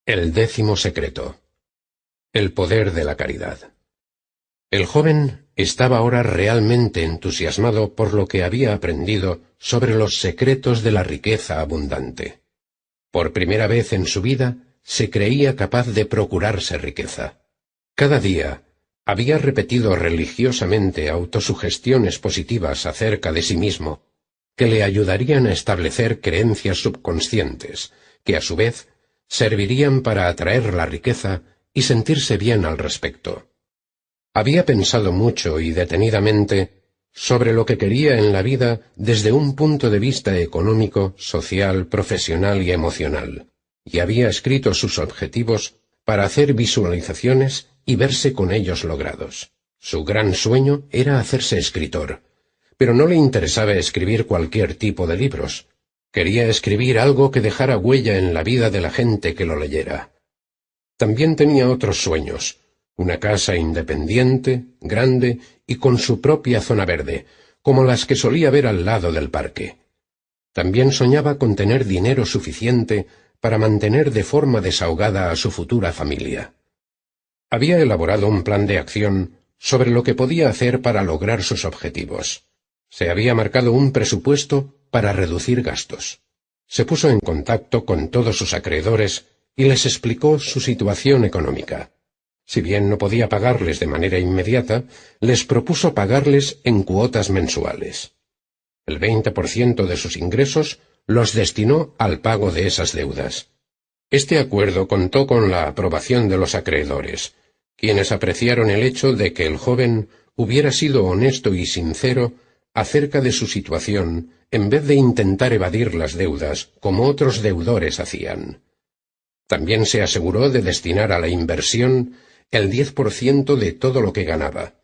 El 10º secreto. El poder de la caridad. El joven estaba ahora realmente entusiasmado por lo que había aprendido sobre los secretos de la riqueza abundante. Por primera vez en su vida se creía capaz de procurarse riqueza. Cada día había repetido religiosamente autosugestiones positivas acerca de sí mismo, que le ayudarían a establecer creencias subconscientes, que a su vez servirían para atraer la riqueza y sentirse bien al respecto. Había pensado mucho y detenidamente sobre lo que quería en la vida desde un punto de vista económico, social, profesional y emocional, y había escrito sus objetivos para hacer visualizaciones y verse con ellos logrados. Su gran sueño era hacerse escritor, pero no le interesaba escribir cualquier tipo de libros. Quería escribir algo que dejara huella en la vida de la gente que lo leyera. También tenía otros sueños: una casa independiente, grande y con su propia zona verde, como las que solía ver al lado del parque. También soñaba con tener dinero suficiente para mantener de forma desahogada a su futura familia. Había elaborado un plan de acción sobre lo que podía hacer para lograr sus objetivos. Se había marcado un presupuesto para reducir gastos. Se puso en contacto con todos sus acreedores y les explicó su situación económica. Si bien no podía pagarles de manera inmediata, les propuso pagarles en cuotas mensuales. El 20% de sus ingresos los destinó al pago de esas deudas. Este acuerdo contó con la aprobación de los acreedores, quienes apreciaron el hecho de que el joven hubiera sido honesto y sincero acerca de su situación, en vez de intentar evadir las deudas como otros deudores hacían. También se aseguró de destinar a la inversión el 10% de todo lo que ganaba.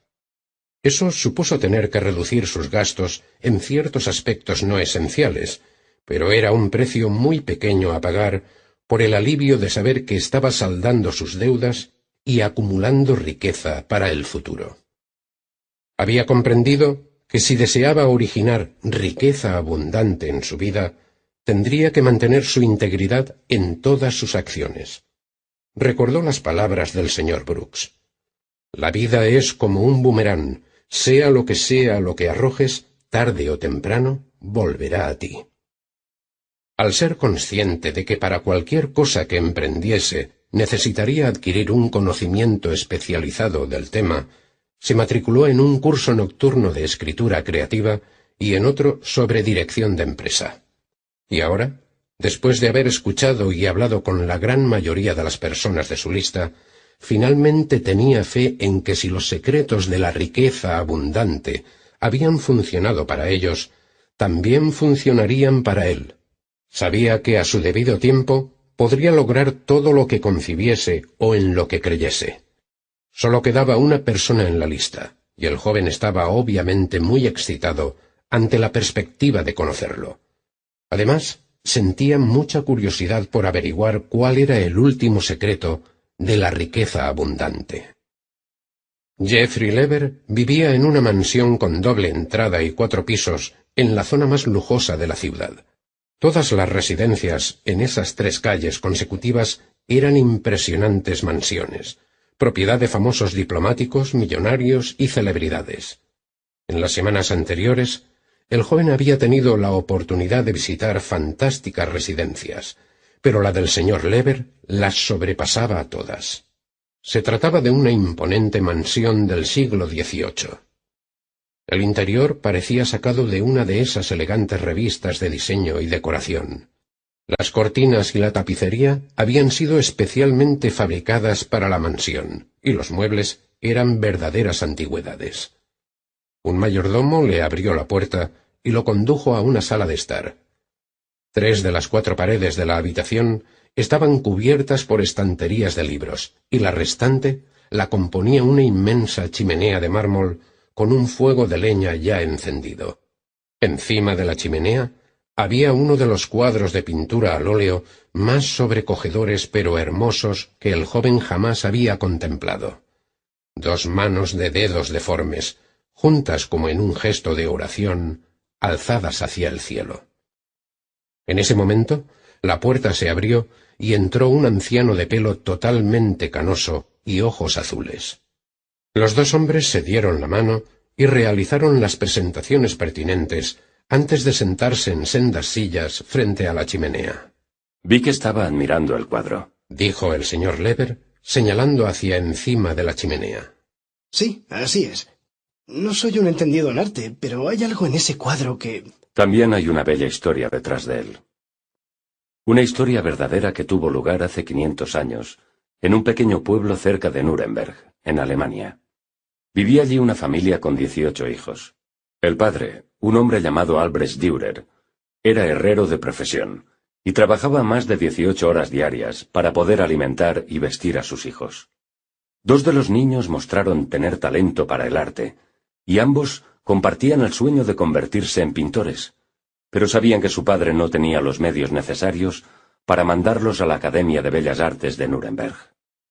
Eso supuso tener que reducir sus gastos en ciertos aspectos no esenciales, pero era un precio muy pequeño a pagar por el alivio de saber que estaba saldando sus deudas y acumulando riqueza para el futuro. Había comprendido que si deseaba originar riqueza abundante en su vida, tendría que mantener su integridad en todas sus acciones. Recordó las palabras del señor Brooks: «La vida es como un boomerang, sea lo que arrojes, tarde o temprano volverá a ti». Al ser consciente de que para cualquier cosa que emprendiese necesitaría adquirir un conocimiento especializado del tema, se matriculó en un curso nocturno de escritura creativa y en otro sobre dirección de empresa. Y ahora, después de haber escuchado y hablado con la gran mayoría de las personas de su lista, finalmente tenía fe en que si los secretos de la riqueza abundante habían funcionado para ellos, también funcionarían para él. Sabía que a su debido tiempo podría lograr todo lo que concibiese o en lo que creyese. Solo quedaba una persona en la lista, y el joven estaba obviamente muy excitado ante la perspectiva de conocerlo. Además, sentía mucha curiosidad por averiguar cuál era el último secreto de la riqueza abundante. Jeffrey Lever vivía en una mansión con doble entrada y 4 pisos en la zona más lujosa de la ciudad. Todas las residencias en esas 3 calles consecutivas eran impresionantes mansiones, propiedad de famosos diplomáticos, millonarios y celebridades. En las semanas anteriores, el joven había tenido la oportunidad de visitar fantásticas residencias, pero la del señor Lever las sobrepasaba a todas. Se trataba de una imponente mansión del siglo XVIII. El interior parecía sacado de una de esas elegantes revistas de diseño y decoración. Las cortinas y la tapicería habían sido especialmente fabricadas para la mansión, y los muebles eran verdaderas antigüedades. Un mayordomo le abrió la puerta y lo condujo a una sala de estar. 3 de las 4 paredes de la habitación estaban cubiertas por estanterías de libros, y la restante la componía una inmensa chimenea de mármol con un fuego de leña ya encendido. Encima de la chimenea había uno de los cuadros de pintura al óleo más sobrecogedores pero hermosos que el joven jamás había contemplado. 2 manos de dedos deformes, juntas como en un gesto de oración, alzadas hacia el cielo. En ese momento, la puerta se abrió y entró un anciano de pelo totalmente canoso y ojos azules. Los dos hombres se dieron la mano y realizaron las presentaciones pertinentes antes de sentarse en sendas sillas frente a la chimenea. Vi que estaba admirando el cuadro, dijo el señor Lever, señalando hacia encima de la chimenea. Sí, así es. No soy un entendido en arte, pero hay algo en ese cuadro que... También hay una bella historia detrás de él. Una historia verdadera que tuvo lugar hace 500 años, en un pequeño pueblo cerca de Nuremberg, en Alemania. Vivía allí una familia con 18 hijos. El padre, un hombre llamado Albrecht Dürer, era herrero de profesión, y trabajaba más de 18 horas diarias para poder alimentar y vestir a sus hijos. Dos de los niños mostraron tener talento para el arte, y ambos compartían el sueño de convertirse en pintores, pero sabían que su padre no tenía los medios necesarios para mandarlos a la Academia de Bellas Artes de Nuremberg.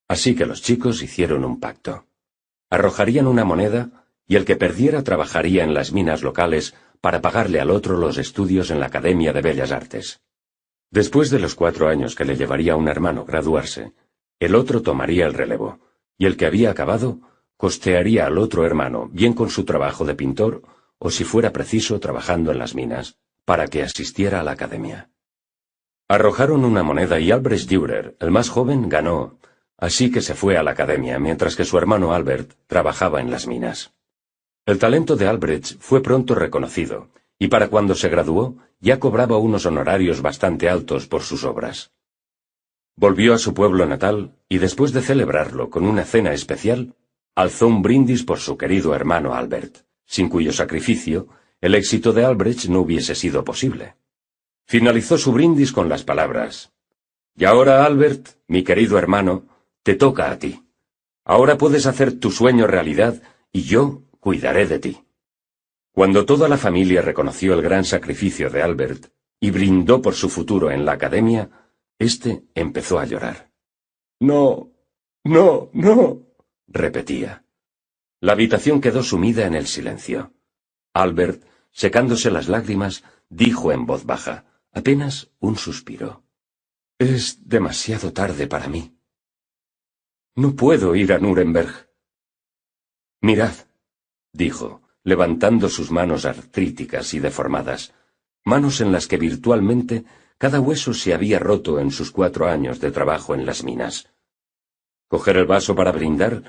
Así que los chicos hicieron un pacto. Arrojarían una moneda y el que perdiera trabajaría en las minas locales para pagarle al otro los estudios en la Academia de Bellas Artes. Después de los 4 años que le llevaría a un hermano graduarse, el otro tomaría el relevo, y el que había acabado costearía al otro hermano, bien con su trabajo de pintor, o si fuera preciso trabajando en las minas, para que asistiera a la academia. Arrojaron una moneda y Albrecht Dürer, el más joven, ganó, así que se fue a la academia, mientras que su hermano Albert trabajaba en las minas. El talento de Albrecht fue pronto reconocido, y para cuando se graduó, ya cobraba unos honorarios bastante altos por sus obras. Volvió a su pueblo natal, y después de celebrarlo con una cena especial, alzó un brindis por su querido hermano Albert, sin cuyo sacrificio, el éxito de Albrecht no hubiese sido posible. Finalizó su brindis con las palabras: «Y ahora, Albert, mi querido hermano, te toca a ti. Ahora puedes hacer tu sueño realidad, y yo cuidaré de ti». Cuando toda la familia reconoció el gran sacrificio de Albert y brindó por su futuro en la academia, éste empezó a llorar. «No, no, no», repetía. La habitación quedó sumida en el silencio. Albert, secándose las lágrimas, dijo en voz baja, apenas un suspiro: «Es demasiado tarde para mí. No puedo ir a Nuremberg». «Mirad», dijo, levantando sus manos artríticas y deformadas, manos en las que virtualmente cada hueso se había roto en sus 4 años de trabajo en las minas. «Coger el vaso para brindar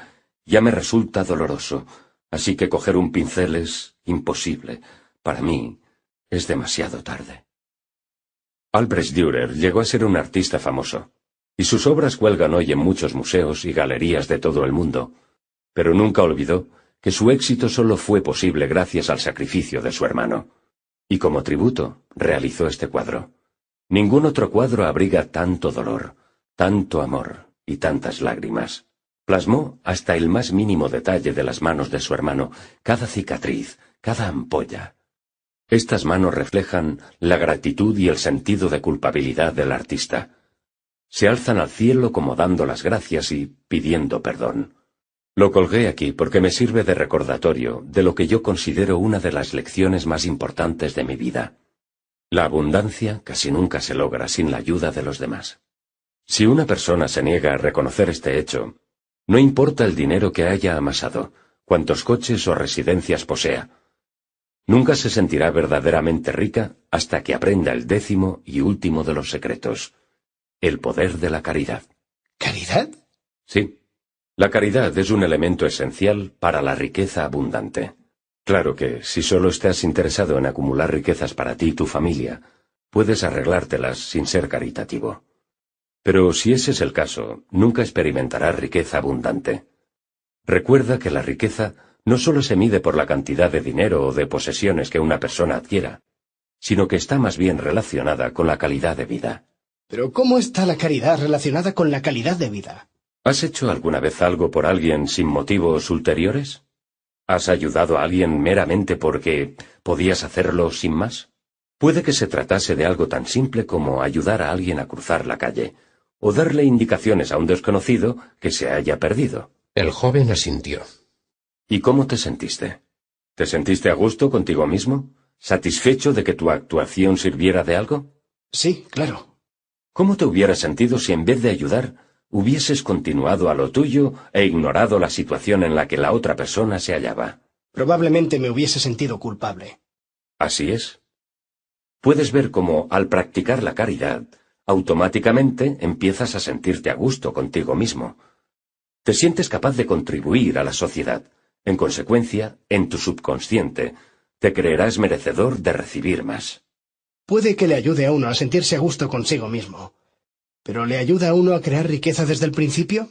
ya me resulta doloroso, así que coger un pincel es imposible. Para mí es demasiado tarde». Albrecht Dürer llegó a ser un artista famoso, y sus obras cuelgan hoy en muchos museos y galerías de todo el mundo, pero nunca olvidó que su éxito solo fue posible gracias al sacrificio de su hermano, y como tributo realizó este cuadro. Ningún otro cuadro abriga tanto dolor, tanto amor y tantas lágrimas. Plasmó hasta el más mínimo detalle de las manos de su hermano, cada cicatriz, cada ampolla. Estas manos reflejan la gratitud y el sentido de culpabilidad del artista. Se alzan al cielo como dando las gracias y pidiendo perdón. Lo colgué aquí porque me sirve de recordatorio de lo que yo considero una de las lecciones más importantes de mi vida. La abundancia casi nunca se logra sin la ayuda de los demás. Si una persona se niega a reconocer este hecho, no importa el dinero que haya amasado, cuántos coches o residencias posea, nunca se sentirá verdaderamente rica hasta que aprenda el 10º y último de los secretos: el poder de la caridad. ¿Caridad? Sí. La caridad es un elemento esencial para la riqueza abundante. Claro que, si solo estás interesado en acumular riquezas para ti y tu familia, puedes arreglártelas sin ser caritativo. Pero si ese es el caso, nunca experimentarás riqueza abundante. Recuerda que la riqueza no solo se mide por la cantidad de dinero o de posesiones que una persona adquiera, sino que está más bien relacionada con la calidad de vida. ¿Pero cómo está la caridad relacionada con la calidad de vida? ¿Has hecho alguna vez algo por alguien sin motivos ulteriores? ¿Has ayudado a alguien meramente porque podías hacerlo sin más? Puede que se tratase de algo tan simple como ayudar a alguien a cruzar la calle, o darle indicaciones a un desconocido que se haya perdido. El joven asintió. ¿Y cómo te sentiste? ¿Te sentiste a gusto contigo mismo? ¿Satisfecho de que tu actuación sirviera de algo? Sí, claro. ¿Cómo te hubieras sentido si en vez de ayudar, hubieses continuado a lo tuyo e ignorado la situación en la que la otra persona se hallaba? Probablemente me hubiese sentido culpable. Así es. Puedes ver cómo, al practicar la caridad, automáticamente empiezas a sentirte a gusto contigo mismo. Te sientes capaz de contribuir a la sociedad. En consecuencia, en tu subconsciente, te creerás merecedor de recibir más. Puede que le ayude a uno a sentirse a gusto consigo mismo. ¿Pero le ayuda a uno a crear riqueza desde el principio?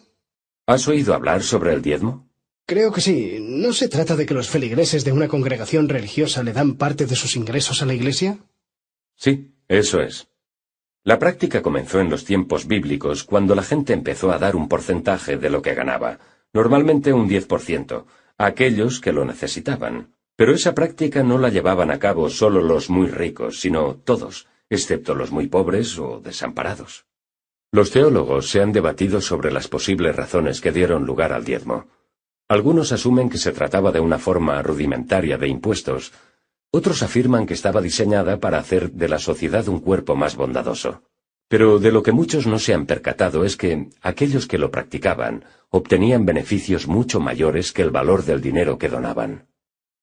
¿Has oído hablar sobre el diezmo? Creo que sí. ¿No se trata de que los feligreses de una congregación religiosa le dan parte de sus ingresos a la iglesia? Sí, eso es. La práctica comenzó en los tiempos bíblicos cuando la gente empezó a dar un porcentaje de lo que ganaba, normalmente un 10%, a aquellos que lo necesitaban. Pero esa práctica no la llevaban a cabo solo los muy ricos, sino todos, excepto los muy pobres o desamparados. Los teólogos se han debatido sobre las posibles razones que dieron lugar al diezmo. Algunos asumen que se trataba de una forma rudimentaria de impuestos. Otros afirman que estaba diseñada para hacer de la sociedad un cuerpo más bondadoso. Pero de lo que muchos no se han percatado es que aquellos que lo practicaban obtenían beneficios mucho mayores que el valor del dinero que donaban.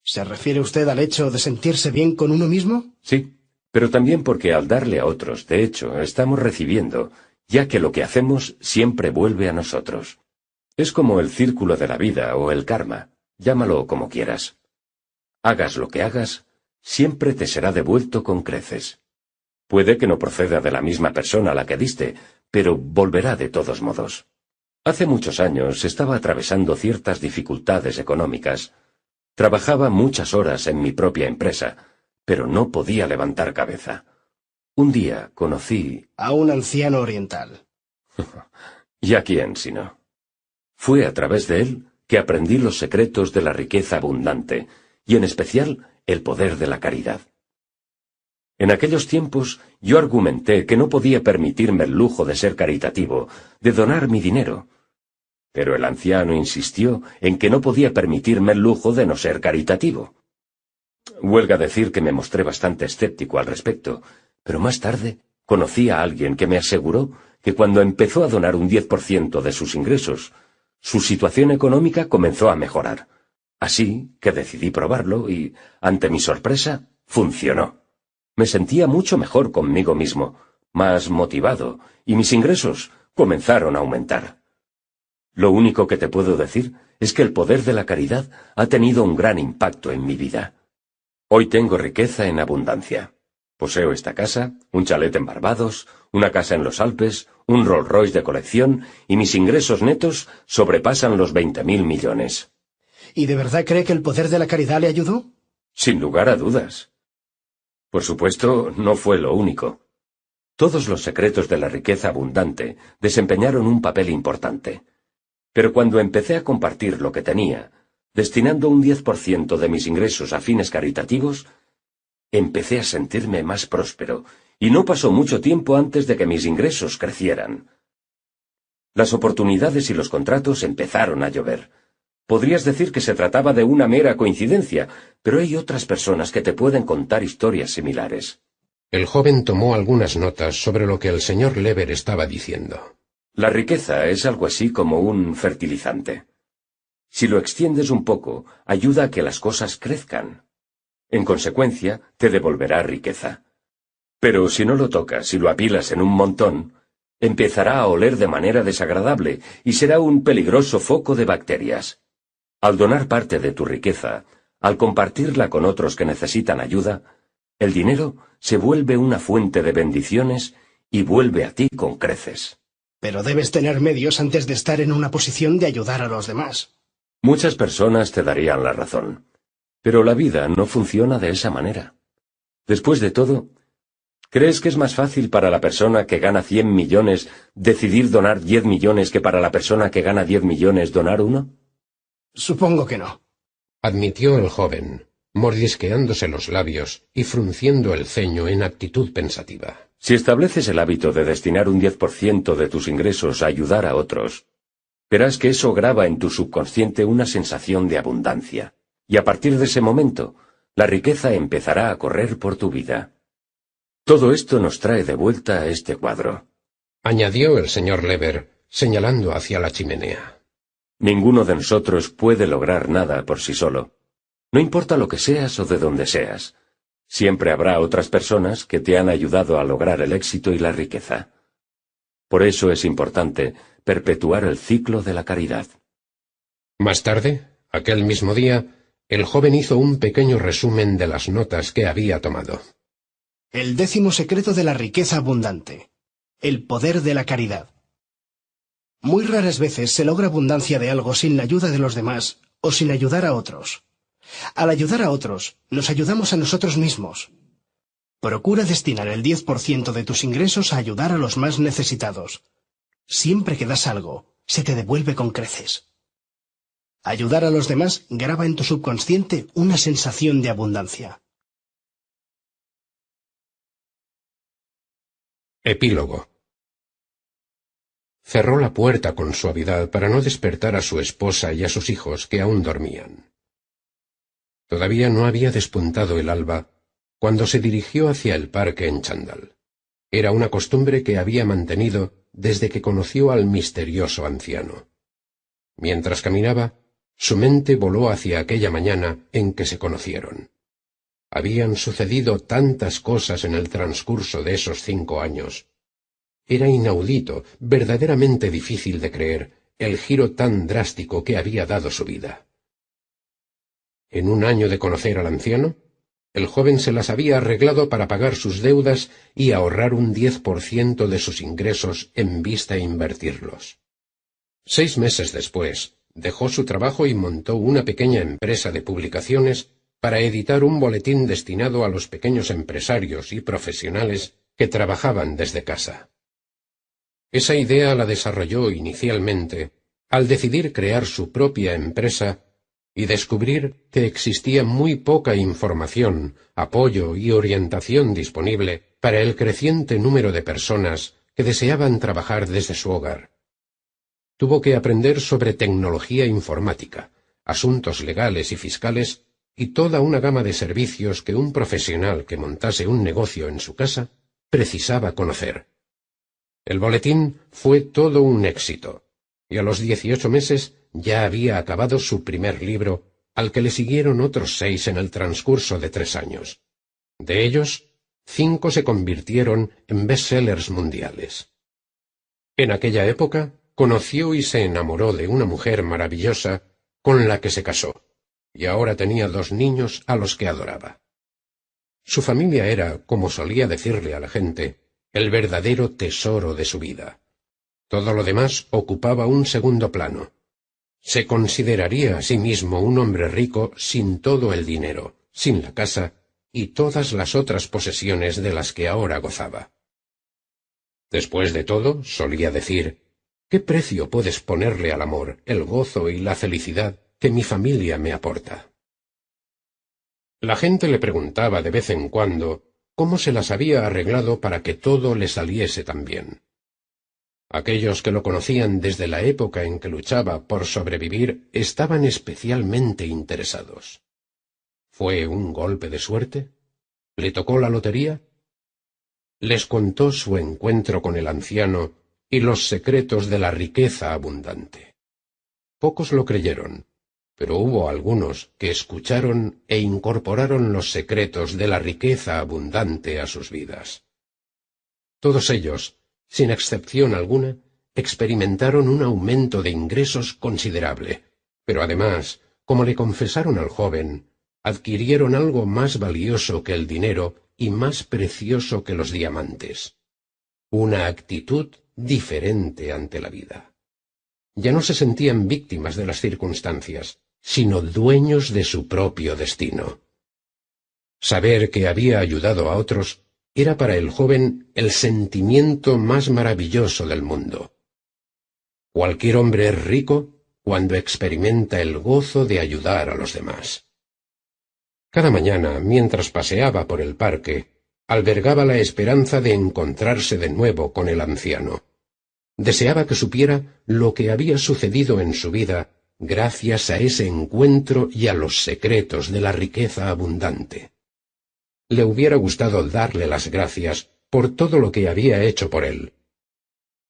¿Se refiere usted al hecho de sentirse bien con uno mismo? Sí, pero también porque al darle a otros, de hecho, estamos recibiendo, ya que lo que hacemos siempre vuelve a nosotros. Es como el círculo de la vida o el karma, llámalo como quieras. Hagas lo que hagas, siempre te será devuelto con creces. Puede que no proceda de la misma persona a la que diste, pero volverá de todos modos. Hace muchos años estaba atravesando ciertas dificultades económicas. Trabajaba muchas horas en mi propia empresa, pero no podía levantar cabeza. Un día conocí... A un anciano oriental. ¿Y a quién si no? Fue a través de él que aprendí los secretos de la riqueza abundante, y en especial el poder de la caridad. En aquellos tiempos yo argumenté que no podía permitirme el lujo de ser caritativo, de donar mi dinero. Pero el anciano insistió en que no podía permitirme el lujo de no ser caritativo. Huelga decir que me mostré bastante escéptico al respecto, pero más tarde conocí a alguien que me aseguró que cuando empezó a donar un 10% de sus ingresos, su situación económica comenzó a mejorar. Así que decidí probarlo y, ante mi sorpresa, funcionó. Me sentía mucho mejor conmigo mismo, más motivado, y mis ingresos comenzaron a aumentar. Lo único que te puedo decir es que el poder de la caridad ha tenido un gran impacto en mi vida. Hoy tengo riqueza en abundancia. Poseo esta casa, un chalet en Barbados, una casa en los Alpes, un Rolls Royce de colección, y mis ingresos netos sobrepasan los 20.000 millones. ¿Y de verdad cree que el poder de la caridad le ayudó? Sin lugar a dudas. Por supuesto, no fue lo único. Todos los secretos de la riqueza abundante desempeñaron un papel importante. Pero cuando empecé a compartir lo que tenía, destinando un 10% de mis ingresos a fines caritativos, empecé a sentirme más próspero, y no pasó mucho tiempo antes de que mis ingresos crecieran. Las oportunidades y los contratos empezaron a llover. Podrías decir que se trataba de una mera coincidencia, pero hay otras personas que te pueden contar historias similares. El joven tomó algunas notas sobre lo que el señor Lever estaba diciendo. La riqueza es algo así como un fertilizante. Si lo extiendes un poco, ayuda a que las cosas crezcan. En consecuencia, te devolverá riqueza. Pero si no lo tocas y lo apilas en un montón, empezará a oler de manera desagradable y será un peligroso foco de bacterias. Al donar parte de tu riqueza, al compartirla con otros que necesitan ayuda, el dinero se vuelve una fuente de bendiciones y vuelve a ti con creces. Pero debes tener medios antes de estar en una posición de ayudar a los demás. Muchas personas te darían la razón, pero la vida no funciona de esa manera. Después de todo, ¿crees que es más fácil para la persona que gana 100 millones decidir donar 10 millones que para la persona que gana 10 millones donar uno? Supongo que no. Admitió el joven, mordisqueándose los labios y frunciendo el ceño en actitud pensativa. Si estableces el hábito de destinar un 10% de tus ingresos a ayudar a otros, verás que eso graba en tu subconsciente una sensación de abundancia, y a partir de ese momento, la riqueza empezará a correr por tu vida. Todo esto nos trae de vuelta a este cuadro. añadió el señor Lever, señalando hacia la chimenea. Ninguno de nosotros puede lograr nada por sí solo. No importa lo que seas o de dónde seas. Siempre habrá otras personas que te han ayudado a lograr el éxito y la riqueza. Por eso es importante perpetuar el ciclo de la caridad. Más tarde, aquel mismo día, el joven hizo un pequeño resumen de las notas que había tomado. El 10º secreto de la riqueza abundante. El poder de la caridad. Muy raras veces se logra abundancia de algo sin la ayuda de los demás o sin ayudar a otros. Al ayudar a otros, nos ayudamos a nosotros mismos. Procura destinar el 10% de tus ingresos a ayudar a los más necesitados. Siempre que das algo, se te devuelve con creces. Ayudar a los demás graba en tu subconsciente una sensación de abundancia. Epílogo. Cerró la puerta con suavidad para no despertar a su esposa y a sus hijos que aún dormían. Todavía no había despuntado el alba cuando se dirigió hacia el parque en chándal. Era una costumbre que había mantenido desde que conoció al misterioso anciano. Mientras caminaba, su mente voló hacia aquella mañana en que se conocieron. Habían sucedido tantas cosas en el transcurso de esos 5 años. Era inaudito, verdaderamente difícil de creer, el giro tan drástico que había dado su vida. En un año de conocer al anciano, el joven se las había arreglado para pagar sus deudas y ahorrar un 10% de sus ingresos en vista de invertirlos. 6 meses después, dejó su trabajo y montó una pequeña empresa de publicaciones para editar un boletín destinado a los pequeños empresarios y profesionales que trabajaban desde casa. Esa idea la desarrolló inicialmente al decidir crear su propia empresa y descubrir que existía muy poca información, apoyo y orientación disponible para el creciente número de personas que deseaban trabajar desde su hogar. Tuvo que aprender sobre tecnología informática, asuntos legales y fiscales y toda una gama de servicios que un profesional que montase un negocio en su casa precisaba conocer. El boletín fue todo un éxito, y a los 18 meses ya había acabado su primer libro, al que le siguieron otros 6 en el transcurso de 3 años. De ellos, 5 se convirtieron en bestsellers mundiales. En aquella época, conoció y se enamoró de una mujer maravillosa con la que se casó, y ahora tenía 2 niños a los que adoraba. Su familia era, como solía decirle a la gente, el verdadero tesoro de su vida. Todo lo demás ocupaba un segundo plano. Se consideraría a sí mismo un hombre rico sin todo el dinero, sin la casa y todas las otras posesiones de las que ahora gozaba. Después de todo, solía decir, ¿qué precio puedes ponerle al amor, el gozo y la felicidad que mi familia me aporta? La gente le preguntaba de vez en cuando cómo se las había arreglado para que todo le saliese tan bien. Aquellos que lo conocían desde la época en que luchaba por sobrevivir estaban especialmente interesados. ¿Fue un golpe de suerte? ¿Le tocó la lotería? Les contó su encuentro con el anciano y los secretos de la riqueza abundante. Pocos lo creyeron, pero hubo algunos que escucharon e incorporaron los secretos de la riqueza abundante a sus vidas. Todos ellos, sin excepción alguna, experimentaron un aumento de ingresos considerable, pero además, como le confesaron al joven, adquirieron algo más valioso que el dinero y más precioso que los diamantes: una actitud diferente ante la vida. Ya no se sentían víctimas de las circunstancias, sino dueños de su propio destino. Saber que había ayudado a otros era para el joven el sentimiento más maravilloso del mundo. Cualquier hombre es rico cuando experimenta el gozo de ayudar a los demás. Cada mañana, mientras paseaba por el parque, albergaba la esperanza de encontrarse de nuevo con el anciano. Deseaba que supiera lo que había sucedido en su vida gracias a ese encuentro y a los secretos de la riqueza abundante. Le hubiera gustado darle las gracias por todo lo que había hecho por él.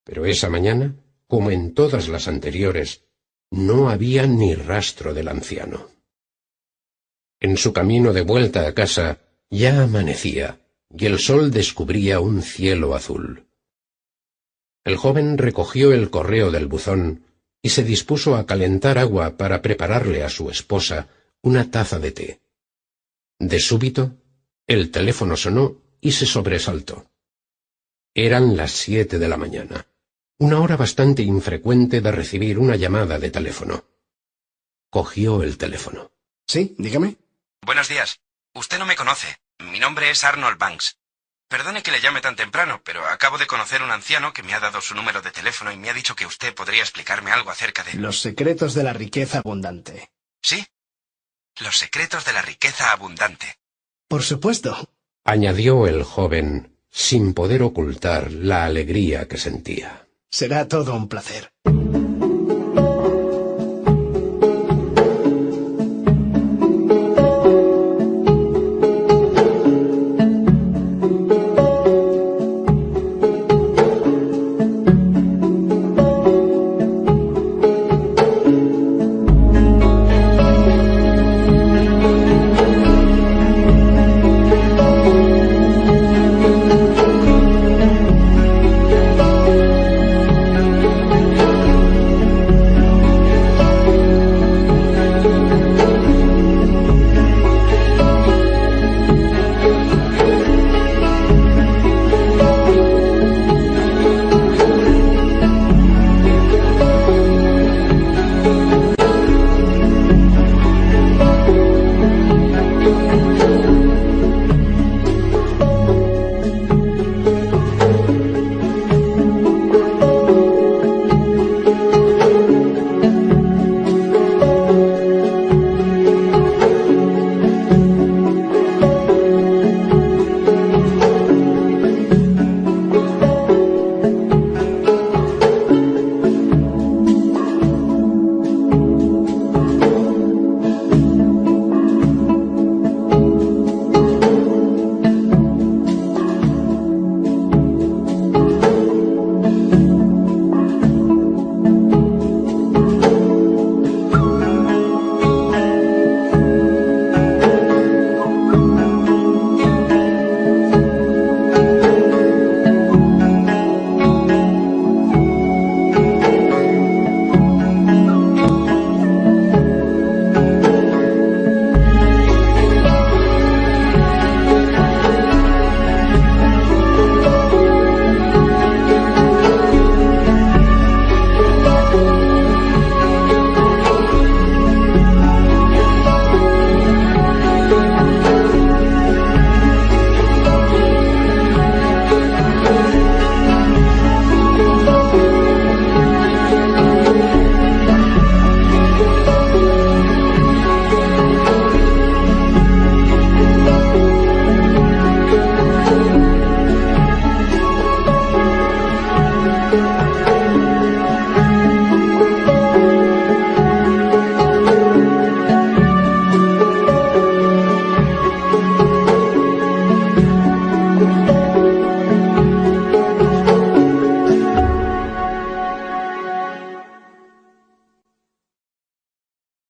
Pero esa mañana, como en todas las anteriores, no había ni rastro del anciano. En su camino de vuelta a casa ya amanecía, y el sol descubría un cielo azul. El joven recogió el correo del buzón y se dispuso a calentar agua para prepararle a su esposa una taza de té. De súbito, el teléfono sonó y se sobresaltó. Eran las 7 de la mañana, una hora bastante infrecuente de recibir una llamada de teléfono. Cogió el teléfono. Sí, dígame. Buenos días. Usted no me conoce. Mi nombre es Arnold Banks. Perdone que le llame tan temprano, pero acabo de conocer a un anciano que me ha dado su número de teléfono y me ha dicho que usted podría explicarme algo acerca de... Los secretos de la riqueza abundante. ¿Sí? Los secretos de la riqueza abundante. Por supuesto. Añadió el joven, sin poder ocultar la alegría que sentía. Será todo un placer.